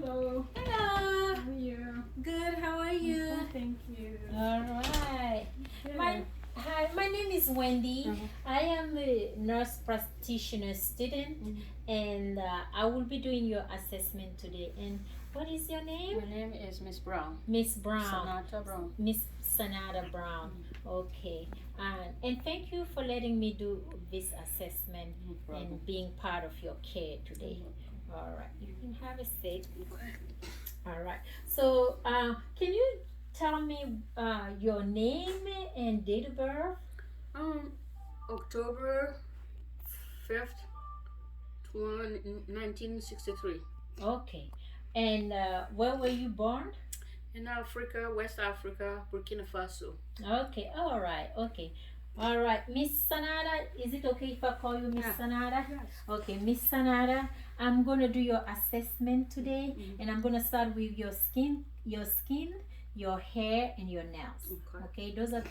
Hello. Hello. How are you? Good. How are you? Thank you. All right. Good. My name is Wendy. Mhm. I am a nurse practitioner student, Mhm. and I will be doing your assessment today. And what is your name? My name is Miss Brown. Miss Brown. Sonata Brown. Miss Sanada Brown. Okay. And thank you for letting me do this assessment No problem. and being part of your care today. All right. You can have a seat. All right. So, can you tell me your name and date of birth? October 5th, 1963. Okay. And where were you born? In Africa, West Africa, Burkina Faso. Okay. All right. Okay. All right. Miss Sanada, is it okay if I call you Miss Yeah. Sanada? Yes. Okay, Miss Sanada, I'm gonna do your assessment today, Mhm. and I'm gonna start with your skin, your hair, and your nails. Okay. Okay, those are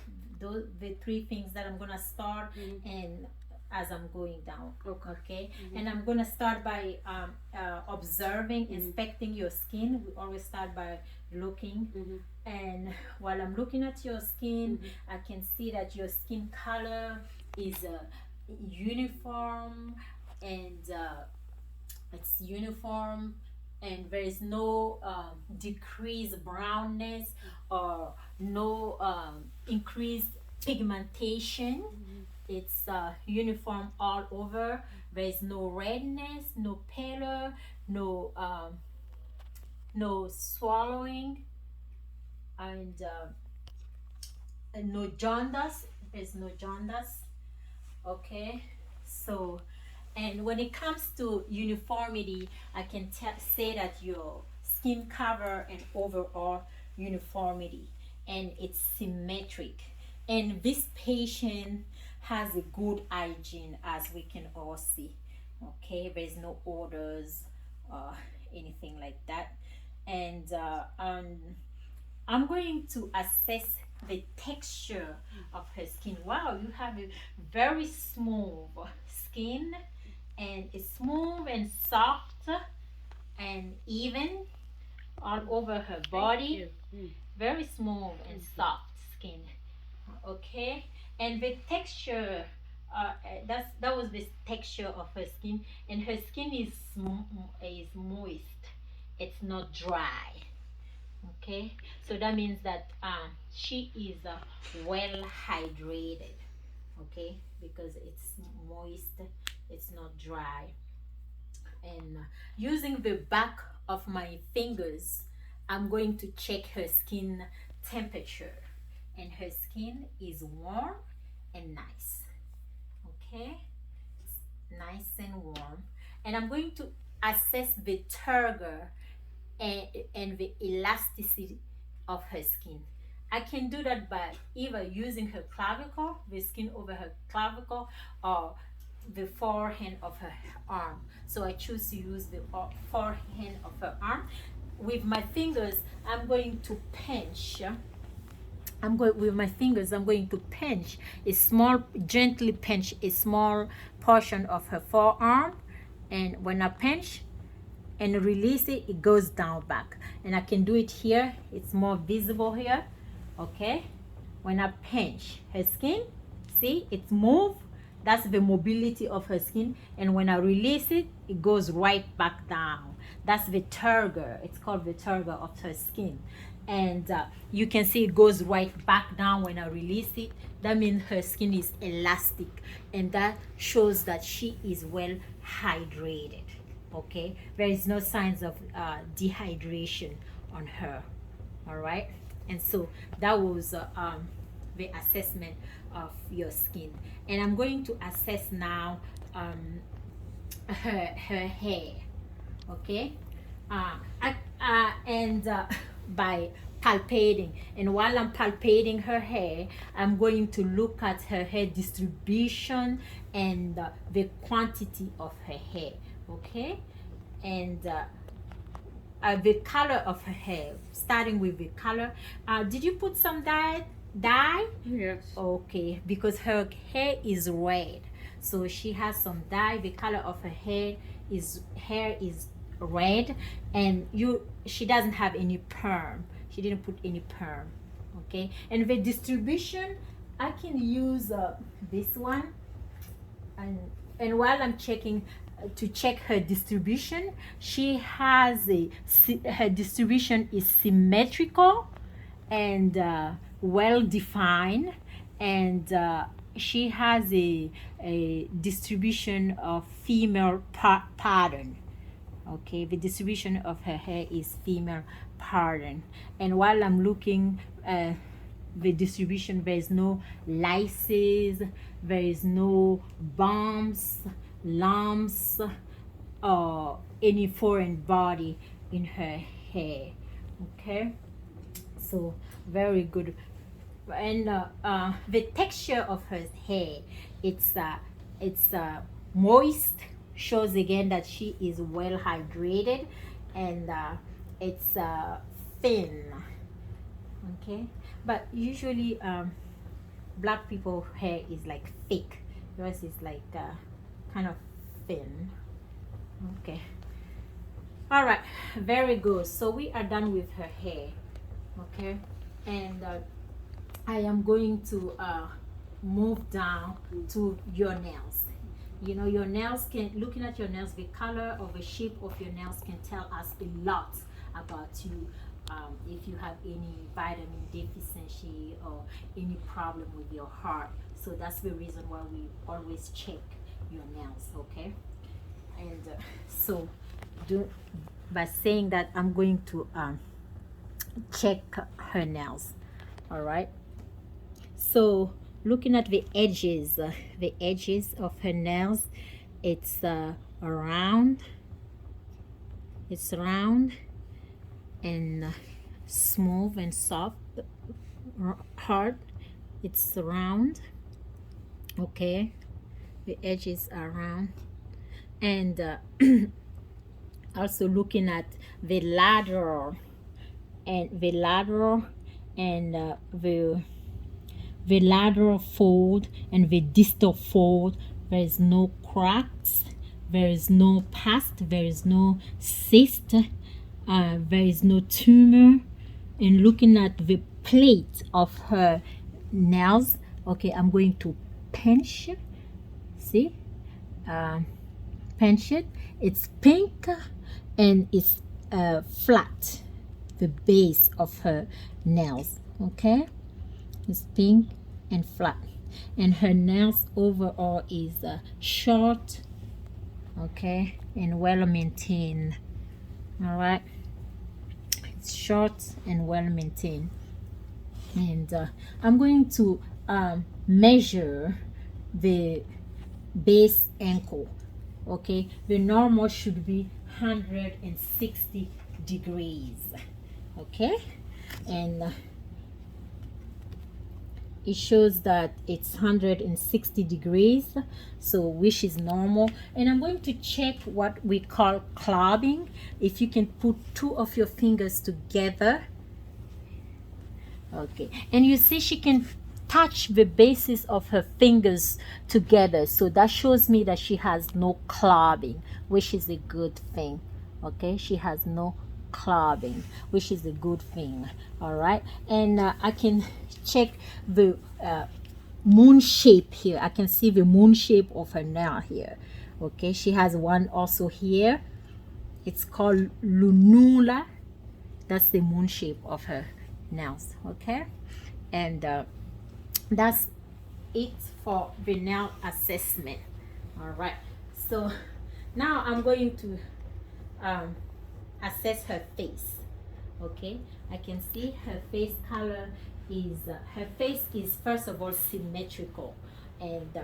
the three things that I'm gonna start Mhm. and as I'm going down. Okay. Mhm. And I'm gonna start by observing, Mhm. inspecting your skin. We always start by looking, Mhm. and while I'm looking at your skin, Mhm. I can see that your skin color is uniform, and it's uniform, and there is no decreased brownness or no increased pigmentation. It's uniform all over. There is no redness, no pallor, no swallowing, and no jaundice. There's no jaundice. Okay, so, and when it comes to uniformity, I can say that your skin cover and overall uniformity, and it's symmetric, and this patient has a good hygiene, as we can all see. Okay, there's no odors or anything like that. And I'm going to assess the texture of her skin. Wow, you have a very smooth skin, and it's smooth and soft and even all over her body. Very smooth and soft skin. Okay, and the texture. That was the texture of her skin, and her skin is moist. It's not dry. Okay, so that means that she is well hydrated. Okay, because it's moist, it's not dry. And using the back of my fingers, I'm going to check her skin temperature, and her skin is warm and nice. Okay, nice and warm. And I'm going to assess the turgor and the elasticity of her skin. I can do that by either using her clavicle, the skin over her clavicle, or the forehand of her arm. So I choose to use the forehand of her arm. With my fingers, I'm going to pinch. With my fingers, I'm going to pinch a small, gently pinch a small portion of her forearm. And when I pinch, and release it, it goes down back, and I can do it here. It's more visible here. Okay, when I pinch her skin, see, it's moved. That's the mobility of her skin. And when I release it, it goes right back down. That's the turgor. It's called the turgor of her skin. And you can see it goes right back down when I release it. That means her skin is elastic, and that shows that she is well hydrated. Okay, there is no signs of dehydration on her. All right, and so that was the assessment of your skin. And I'm going to assess now her hair. Okay, and by palpating, and while I'm palpating her hair, I'm going to look at her hair distribution and the quantity of her hair. Okay, and the color of her hair, starting with the color. Did you put some dye? Yes. Okay, because her hair is red, so she has some dye. The color of her hair is red, and she doesn't have any perm. She didn't put any perm. Okay, and the distribution, I can use this one, and while I'm checking to check her distribution, she has her distribution is symmetrical and well defined, and she has a distribution of female pattern. Okay, the distribution of her hair is female pattern, and while I'm looking the distribution, there is no laces, there is no bumps, lumps, or any foreign body in her hair. Okay, so very good. And the texture of her hair, it's moist, shows again that she is well hydrated, and it's thin. Okay, but usually black people hair is like thick. Yours is like kind of thin. Okay, all right, very good. So we are done with her hair. Okay, and I am going to move down to your nails. You know, your nails can, looking at your nails, the color or the shape of your nails can tell us a lot about you. If you have any vitamin deficiency or any problem with your heart. So that's the reason why we always check your nails. Okay, and so by saying that, I'm going to check her nails. All right, so looking at the edges of her nails, it's round and smooth and soft, hard. It's round. Okay, the edges are round, and also looking at the lateral and the lateral fold and the distal fold, there is no cracks, there is no past, there is no cyst, there is no tumor. And looking at the plate of her nails, okay, I'm going to pinch it. See, pinch it. It's pink and it's flat, the base of her nails. Okay, it's pink and flat, and her nails overall is short, okay, and well maintained. All right, it's short and well maintained. And I'm going to measure the base ankle. Okay, the normal should be 160 degrees. Okay, and it shows that it's 160 degrees, so which is normal. And I'm going to check what we call clubbing. If you can put two of your fingers together, okay, and you see she can touch the bases of her fingers together, so that shows me that she has no clubbing, which is a good thing. Okay, she has no clubbing, which is a good thing. All right, and I can check the moon shape here. I can see the moon shape of her nail here. Okay, she has one also here. It's called lunula. That's the moon shape of her nails. Okay, and that's it for the nail assessment. All right, so now I'm going to assess her face. Okay, I can see her face color is her face is first of all symmetrical, and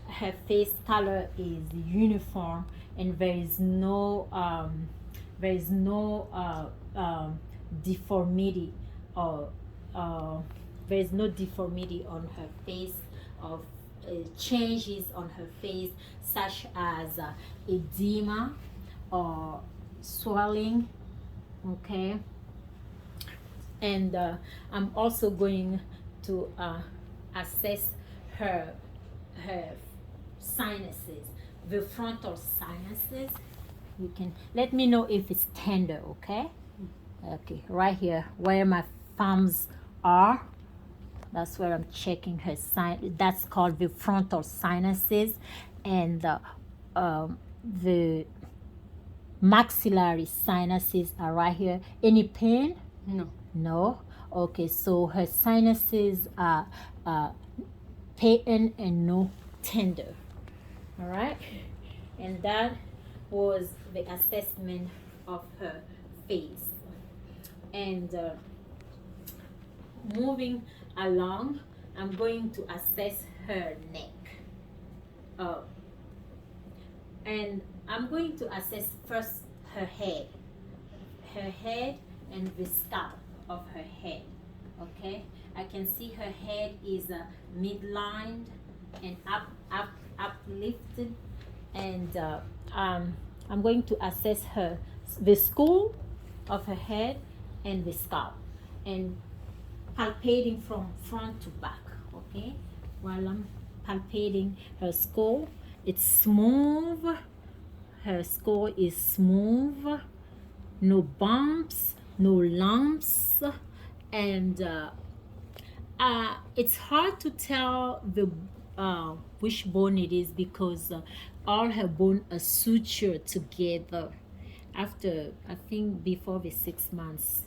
her face color is uniform, and there is no deformity, or there is no deformity on her face, of changes on her face such as edema or swelling. Okay, and I'm also going to assess her sinuses, the frontal sinuses. You can let me know if it's tender, okay? Okay, right here where my thumbs are, that's where I'm checking her sign. That's called the frontal sinuses, and the maxillary sinuses are right here. Any pain? No. No. Okay, so her sinuses are pain and no tender. All right, and that was the assessment of her face. And moving along, I'm going to assess her neck. And I'm going to assess first her head and the scalp of her head. Okay, I can see her head is midlined and uplifted, and I'm going to assess the skull of her head and the scalp, and palpating from front to back. Okay, while I'm palpating her skull, it's smooth. Her skull is smooth, no bumps, no lumps, and it's hard to tell the which bone it is, because all her bones are sutured together. After, I think, before the 6 months,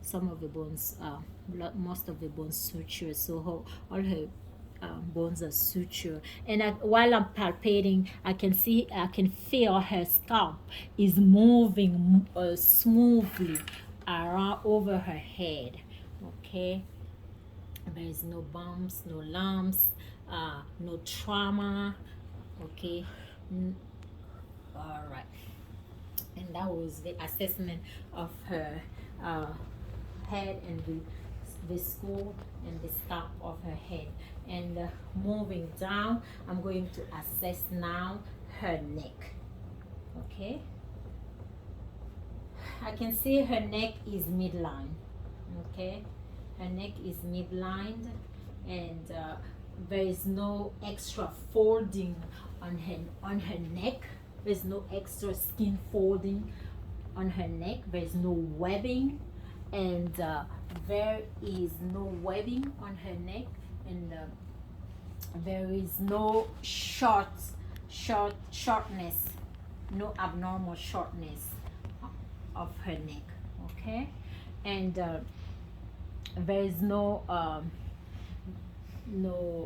some of the bones, most of the bones sutured, so all her bones are sutured. And while I'm palpating, I can feel her scalp is moving smoothly around over her head. Okay, there is no bumps, no lumps, no trauma. Okay, all right. And that was the assessment of her head and the skull and the scalp of her head. And moving down, I'm going to assess now her neck. Okay, I can see her neck is midline. Okay, her neck is midlined, and there is no extra folding on her neck. There's no extra skin folding on her neck. There's no webbing, and there is no webbing on her neck, and there is no shortness, no abnormal shortness of her neck. Okay, and there is no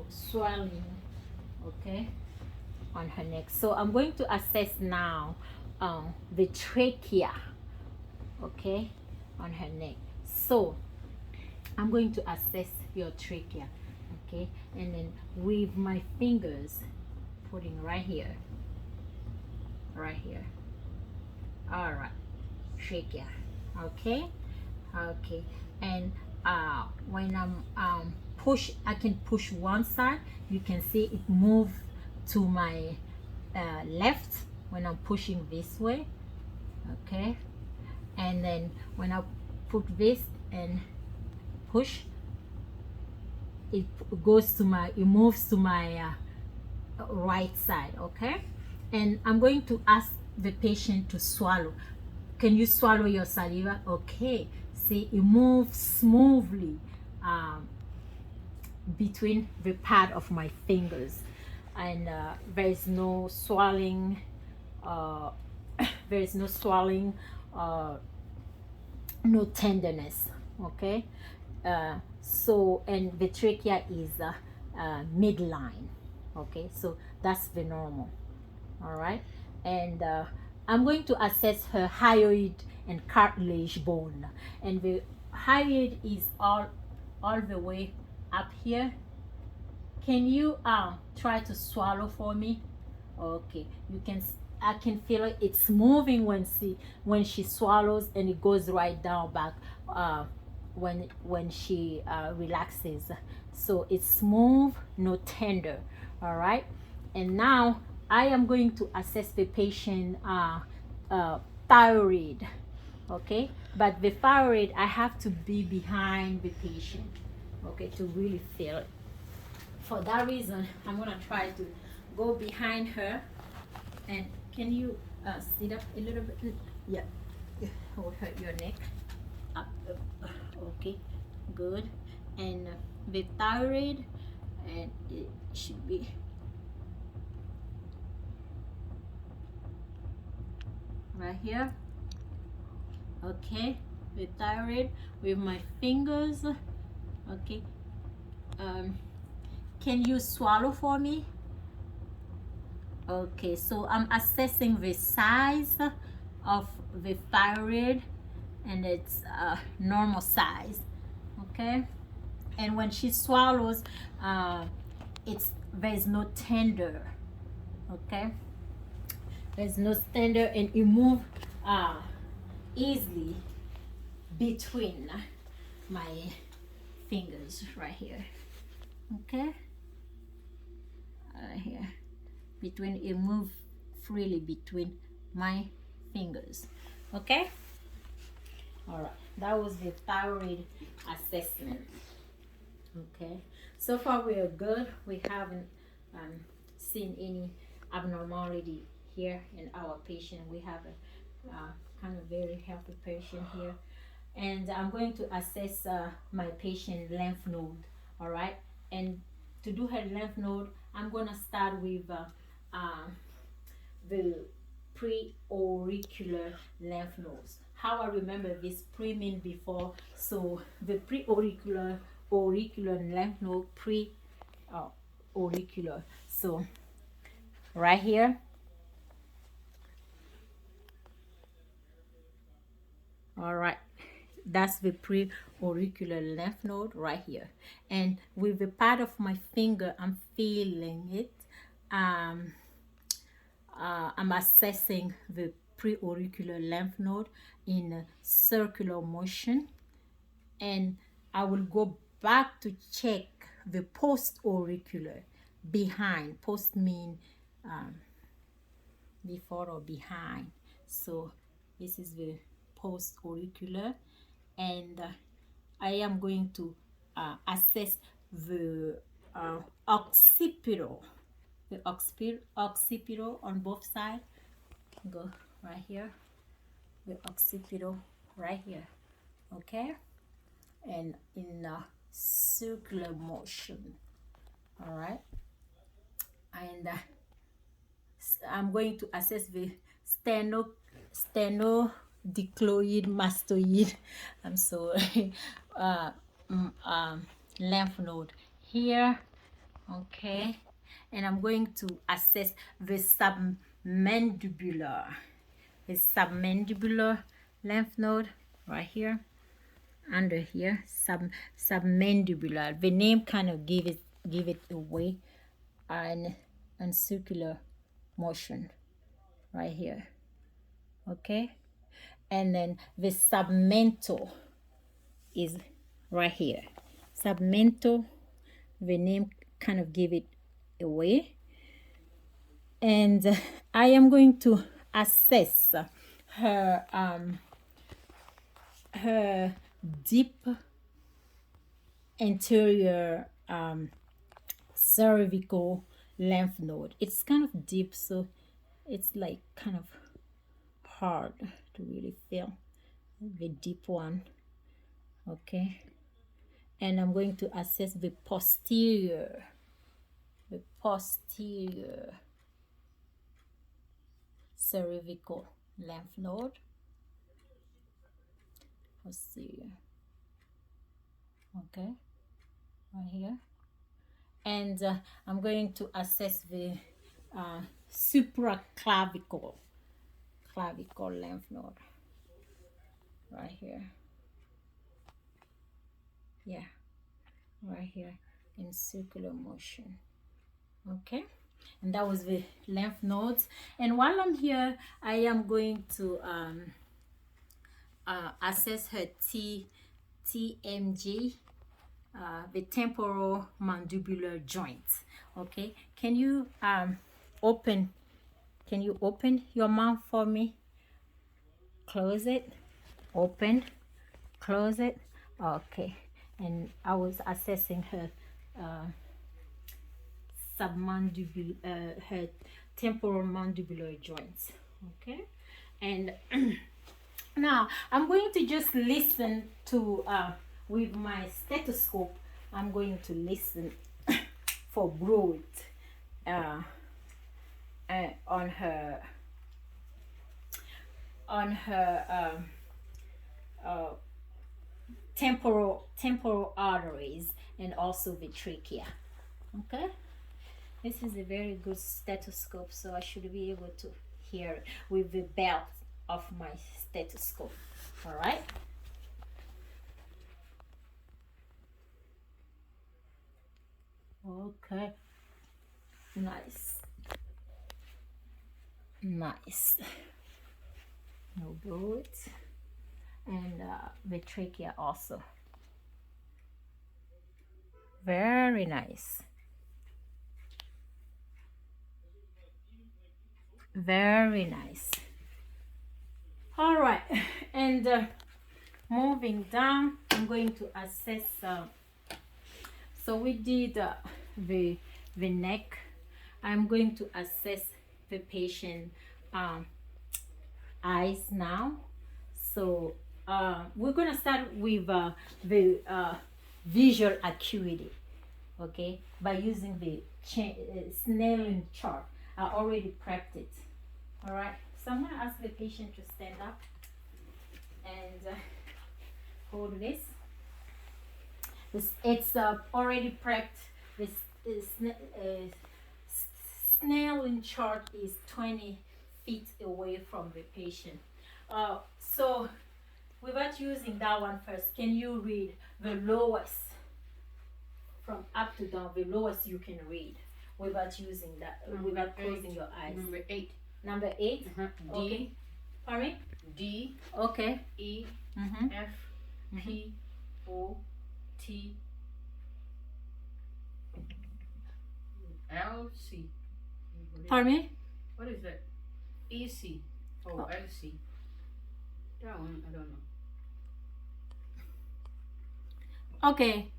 swelling. Okay, on her neck. So I'm going to assess now the trachea, okay, on her neck. So I'm going to assess your trachea, okay, and then with my fingers putting right here. All right, trachea. Okay, and when I'm I can push one side. You can see it move to my left when I'm pushing this way. Okay, and then when I put this and push, it moves to my right side. Okay, and I'm going to ask the patient to swallow. Can you swallow your saliva? Okay, see, it moves smoothly between the pad of my fingers, and there is no swelling, no tenderness. Okay, so, and the trachea is midline. Okay, so that's the normal. All right, and I'm going to assess her hyoid and cartilage bone, and the hyoid is all the way up here. Can you try to swallow for me? Okay, I can feel it. It's moving when she swallows, and it goes right down back when she relaxes. So it's smooth, no tender. All right, and now I am going to assess the patient thyroid. Okay, but the thyroid, I have to be behind the patient, okay, to really feel it. For that reason, I'm gonna try to go behind her. And Can you sit up a little bit? Yeah, will hurt your neck. Up, up. Okay, good. And the thyroid, and it should be right here. Okay, the thyroid with my fingers. Okay, can you swallow for me? Okay, so I'm assessing the size of the thyroid, and it's normal size. Okay, and when she swallows, there's no tender. Okay, there's no tender, and it move easily between my fingers right here. Okay, right here, between it move freely between my fingers. Okay, all right, that was the thyroid assessment. Okay, so far we are good. We haven't seen any abnormality here in our patient. We have a kind of very healthy patient here, and I'm going to assess my patient lymph node. All right, and to do her lymph node, I'm gonna start with the pre-auricular lymph nodes. How I remember this pre mean before, so the pre-auricular lymph node, auricular. So right here, all right, that's the pre-auricular lymph node right here, and with the part of my finger I'm feeling it. I'm assessing the pre-auricular lymph node in a circular motion, and I will go back to check the post-auricular behind. Post mean before or behind. So this is the post-auricular, and I am going to assess the occipital. The occipital on both sides. Go right here. The occipital right here. Okay, and in a circular motion. All right, and I'm going to assess the stenodicloid mastoid. I'm sorry. Lymph node here. Okay, and I'm going to assess the submandibular lymph node right here, under here. Submandibular, the name kind of give it away, and circular motion right here. Okay, and then the submental is right here. Submental, the name kind of give it away, and I am going to assess her deep anterior cervical lymph node. It's kind of deep, so it's like kind of hard to really feel the deep one. Okay, and I'm going to assess the posterior cervical lymph node. Posterior. Okay, right here, and I'm going to assess the supraclavicle lymph node right here. Yeah, right here in circular motion. Okay, and that was the lymph nodes. And while I'm here, I am going to assess her TMJ, the temporal mandibular joint. Okay, can you open your mouth for me? Close it, open, close it. Okay, and I was assessing her submandibular, her temporomandibular joints. Okay, and now I'm going to just listen to with my stethoscope. I'm going to listen for growth on her temporal arteries and also the trachea. Okay, this is a very good stethoscope, so I should be able to hear it with the belt of my stethoscope. All right. Okay. Nice. Nice. No good. And the trachea also. Very nice. Very nice. All right. And moving down, I'm going to assess. So we did the neck. I'm going to assess the patient eyes now. So we're gonna start with the visual acuity, okay, by using the Snellen chart. I already prepped it. All right. So I'm gonna ask the patient to stand up and hold this. It's already prepped. This Snellen chart is 20 feet away from the patient. So without using that one first, can you read the lowest from up to down, the lowest you can read without using that, without closing your eyes? Number 8. Number 8? D. Okay. Pardon me? D. Okay. E. Mm-hmm. F. P. O. T. L. C. Pardon me? What is that? E. C. Oh, L. C. That one, I don't know. Okay.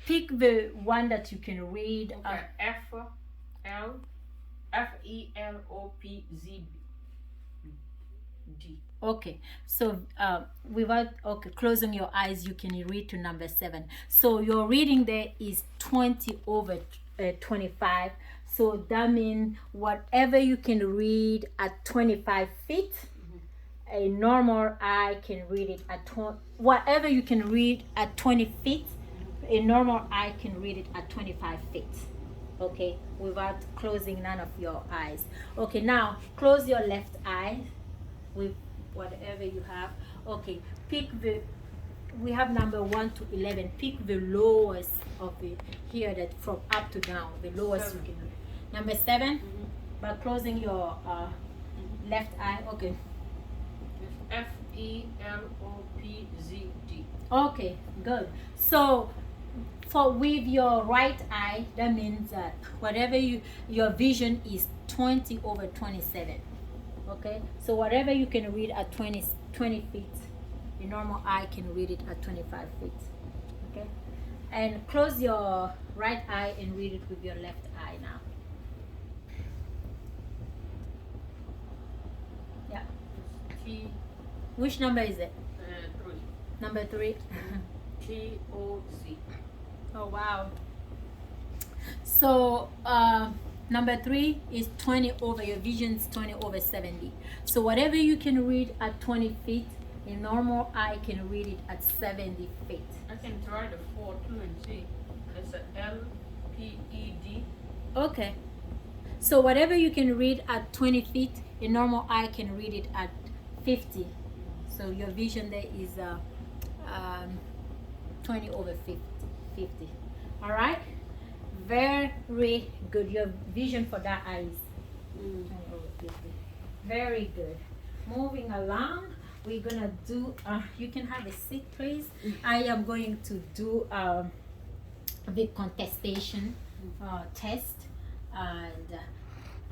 Pick the one that you can read. Okay. F. L. F. E. L. O. P. Z. D. Okay, so without closing your eyes, you can read to number 7. So your reading there is 20 over 25. So that means whatever you can read at 25 feet, a normal eye can read it at whatever you can read at 20 feet, a normal eye can read it at 25 feet. Okay, without closing none of your eyes. Okay, now close your left eye with whatever you have. Okay, pick we have number 1 to 11. Pick the lowest of the here, that from up to down, the lowest 7. you can. Number 7. By closing your left eye. Okay. F. E. L. O. P. Z. D. Okay, good. So with your right eye, that means that whatever your vision is 20 over 27. Okay, so whatever you can read at 20 feet, the normal eye can read it at 25 feet. Okay, and close your right eye and read it with your left eye now. Yeah. T. Which number is it? 3. Number 3. T. O. Z. Oh wow. So number 3 is 20 over, your vision is 20 over 70. So whatever you can read at 20 feet, a normal eye can read it at 70 feet. I can try the 4 too and see. It's a L. P. E. D. Okay. So whatever you can read at 20 feet, a normal eye can read it at 50. So your vision there is 20 over 50. All right? Very good. Your vision for that eye is 20 over 50. Very good. Moving along, we're gonna do you can have a seat, please. I am going to do the contestation test, and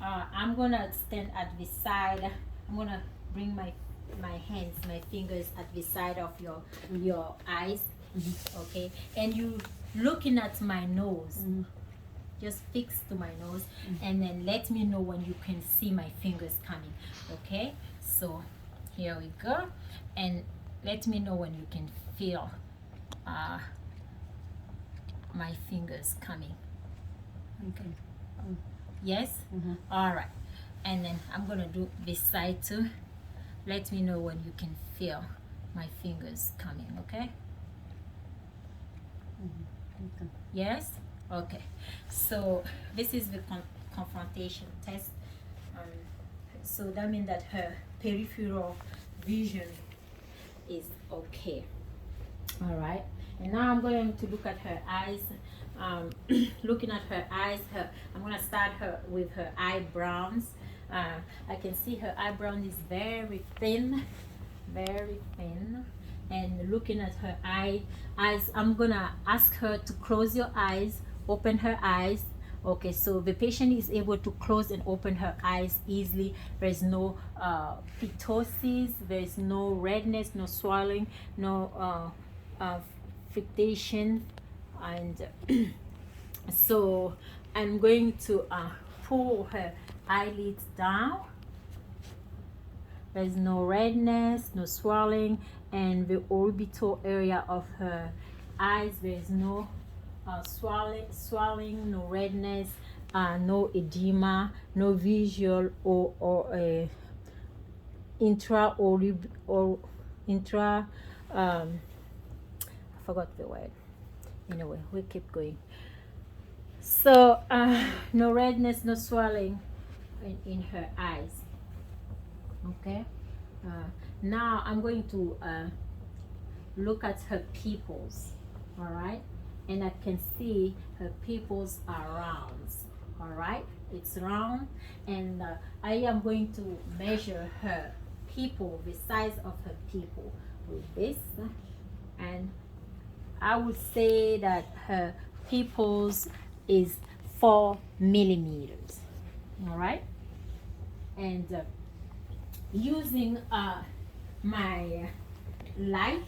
I'm gonna stand at the side. I'm gonna bring my fingers at the side of your eyes. Okay, and you looking at my nose. just fix to my nose, and then let me know when you can see my fingers coming. Okay, so here we go, and let me know when you can feel my fingers coming. Okay. Yes. All right, and then I'm gonna do this side too. Let me know when you can feel my fingers coming. Okay. Okay. Yes. Okay, so this is the confrontation test. So that means that her peripheral vision is okay. All right, and now I'm going to look at her eyes. Looking at her eyes, I'm gonna start her with her eyebrows. I can see her eyebrow is very thin, and looking at her eyes, I'm gonna ask her to close your eyes, open her eyes. Okay, so the patient is able to close and open her eyes easily. There's no ptosis, there's no redness, no swelling, no fixation, and so I'm going to pull her eyelids down. There's no redness, no swelling, and the orbital area of her eyes, there's no swelling, no redness, no edema, no visual or intra or intra I forgot the word. Anyway, we keep going. So no redness, no swelling in her eyes. Okay, now I'm going to look at her pupils. All right, and I can see her pupils are round. All right, it's round, and I am going to measure her pupil, the size of her pupil with this, and I would say that her pupils is 4 millimeters. All right, and using my light,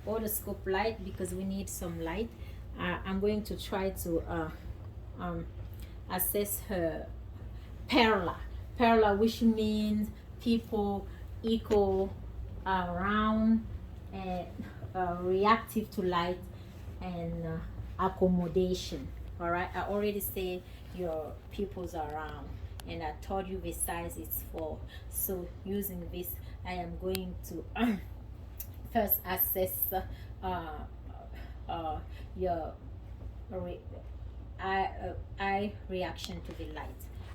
otoscope light, because we need some light, I'm going to try to assess her parallax, which means people equal round and reactive to light and accommodation. All right, I already said your pupils are round, and I told you the size is 4. So using this, I am going to first assess your eye reaction to the light.